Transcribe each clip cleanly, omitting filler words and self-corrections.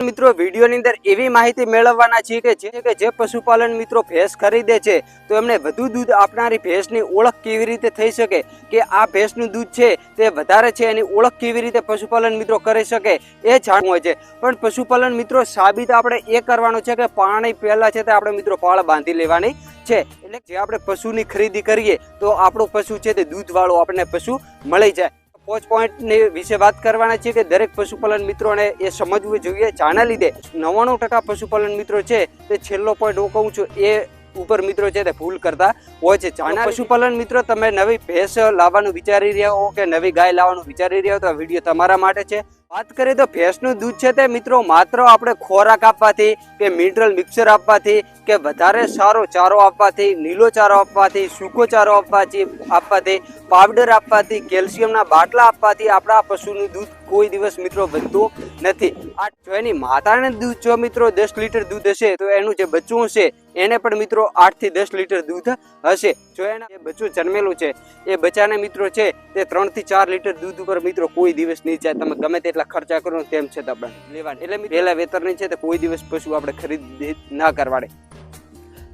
મિત્રો વિડીયોની અંદર એવી માહિતી મેળવવાના છે કે જે પશુપાલન મિત્રો ભેંસ ખરીદે છે તો એમને વધુ દૂધ આપનારી ભેંસની ઓળખ કેવી રીતે થઈ શકે કે આ ભેંસનું દૂધ છે તે વધારે છે એની ઓળખ કેવી રીતે પશુપાલન મિત્રો કરી શકે એ જાણવું હોય છે। પણ પશુપાલન મિત્રો સાબિત આપણે એ કરવાનું છે કે પાણી પહેલા છે તે આપણે મિત્રો પાળ બાંધી લેવાની છે। એટલે જે આપણે પશુની ખરીદી કરીએ તો આપણું પશુ છે તે દૂધ વાળું આપણને પશુ મળી જાય। 5 પોઈન્ટ વિશે વાત કરવાના છે કે દરેક પશુપાલન મિત્રોને એ સમજવું જોઈએ। જાના લીધે 99% પશુપાલન મિત્રો છે તે છેલ્લો પોઈન્ટ હું કહું છું એ ઉપર મિત્રો છે તે ભૂલ કરતા હોય છે। જાના પશુપાલન મિત્રો તમે નવી ભેંસ લાવવાનું વિચારી રહ્યા હો કે નવી ગાય લાવવાનું વિચારી રહ્યા હો તો આ વિડીયો તમારા માટે છે। વાત કરીએ તો ભેંસનું દૂધ છે તે મિત્રો માત્ર આપણે ખોરાક આપવાથી કે મિનરલ મિક્સર આપવાથી કે વધારે સારો ચારો આપવાથી, નીલો ચારો આપવાથી, સૂકો ચારો આપવાથી, પાવડર આપવાથી, કેલ્શિયમના બાટલા આપવાથી આપણા પશુનું દૂધ કોઈ દિવસ મિત્રો વધતું નથી। આ જો એની માતાને દૂધ જો મિત્રો 10 લીટર દૂધ હશે તો એનું જે બચ્ચું હશે એને પણ મિત્રો 8 થી 10 લીટર દૂધ હશે। જો એના જે બચ્ચું જન્મેલું છે એ બચ્ચાને મિત્રો છે તે 3 થી 4 લીટર દૂધ ઉપર મિત્રો કોઈ દિવસ નહીં જાય। તમે ગમે તેટલા ખર્ચા કરો તેમ છે તો આપણે લેવાની એટલે પહેલા વેતરની છે તે કોઈ દિવસ પશુ આપણે ખરીદી ના કરવાડે।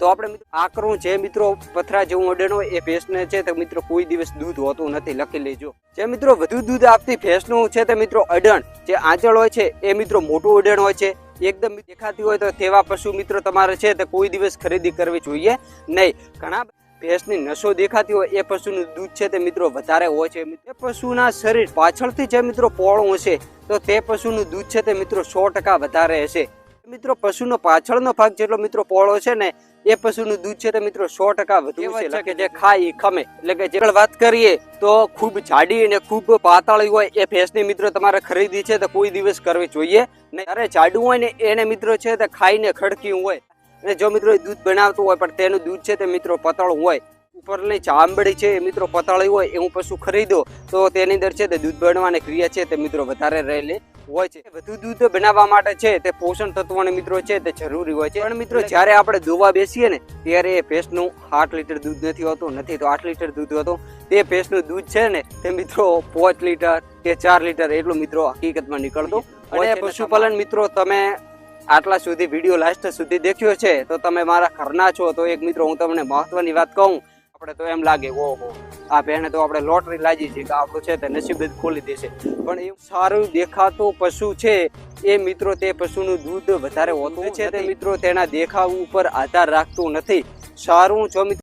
તો આપણે મિત્રો આ કરવું જે મિત્રો પથરા જેવું અડણ હોય એ ભેંસને છે તો મિત્રો કોઈ દિવસ દૂધ હોતું નથી, લખી લેજો। જે મિત્રો વધુ દૂધ આપતી ભેંસનું છે તે મિત્રો અડણ જે આંચળ હોય છે એ મિત્રો મોટું અડણ હોય છે, એકદમ દેખાતી હોય તો તેવા પશુ મિત્રો તમારે છે તે કોઈ દિવસ ખરીદી કરવી જોઈએ નહીં। ઘણા ભેંસની નસો દેખાતી હોય એ પશુનું દૂધ છે તે મિત્રો વધારે હોય છે। એ પશુના શરીર પાછળથી જે મિત્રો પોળું હશે તો તે પશુનું દૂધ છે તે મિત્રો 100% વધારે હશે। મિત્રો પશુનો પાછળનો ભાગ જેટલો મિત્રો પોળો છે ને એ પશુનું દૂધ છે તે મિત્રો 100% વધુ છે કે જે ખાય ખમે। એટલે કે જે વાત કરીએ તો ખૂબ જાડી અને ખૂબ પાતળી હોય એ ભેંસની મિત્રો તમારે ખરીદી છે તો કોઈ દિવસ કરવી જોઈએ નહીં। અરે જાડું હોય ને એને મિત્રો છે તે ખાઈને ખડક્યું હોય અને જો મિત્રો દૂધ બનાવતું હોય પણ તેનું દૂધ છે તે મિત્રો પતળું હોય, ઉપરની ચામડી છે એ મિત્રો પતળી હોય એવું પશુ ખરીદો તો તેની અંદર છે તે દૂધ બનાવવાની ક્રિયા છે તે મિત્રો વધારે રહેલી હોય છે। વધુ દૂધ બનાવવા માટે છે તે પોષણ તત્વોને મિત્રો છે તે જરૂરી હોય છે। પણ મિત્રો જ્યારે આપણે દોવા બેસીએ ને ત્યારે એ ભેંસનું 8 લીટર દૂધ નથી હોતું, નથી તો 8 લીટર દૂધ હોતું। તે ભેંસનું દૂધ છે ને તે મિત્રો 5 લીટર કે 4 લીટર એટલું મિત્રો હકીકતમાં નીકળતું। અને પશુપાલન મિત્રો તમે આટલા સુધી વિડીયો લાસ્ટ સુધી દેખ્યો છે તો તમે મારા ઘરના છો તો એક મિત્રો હું તમને મહત્વની વાત કહું, આપણે તો એમ લાગે ઓહો આ ભેણે તો આપણે લોટરી લાગી છે કે આપણું છે તે નસીબ જ ખોલી દેશે, પણ એવું સારું દેખાતું પશુ છે એ મિત્રો તે પશુનું દૂધ વધારે હોતું છે તે મિત્રો તેના દેખાવ ઉપર આધાર રાખતું નથી। સારું જો મિત્રો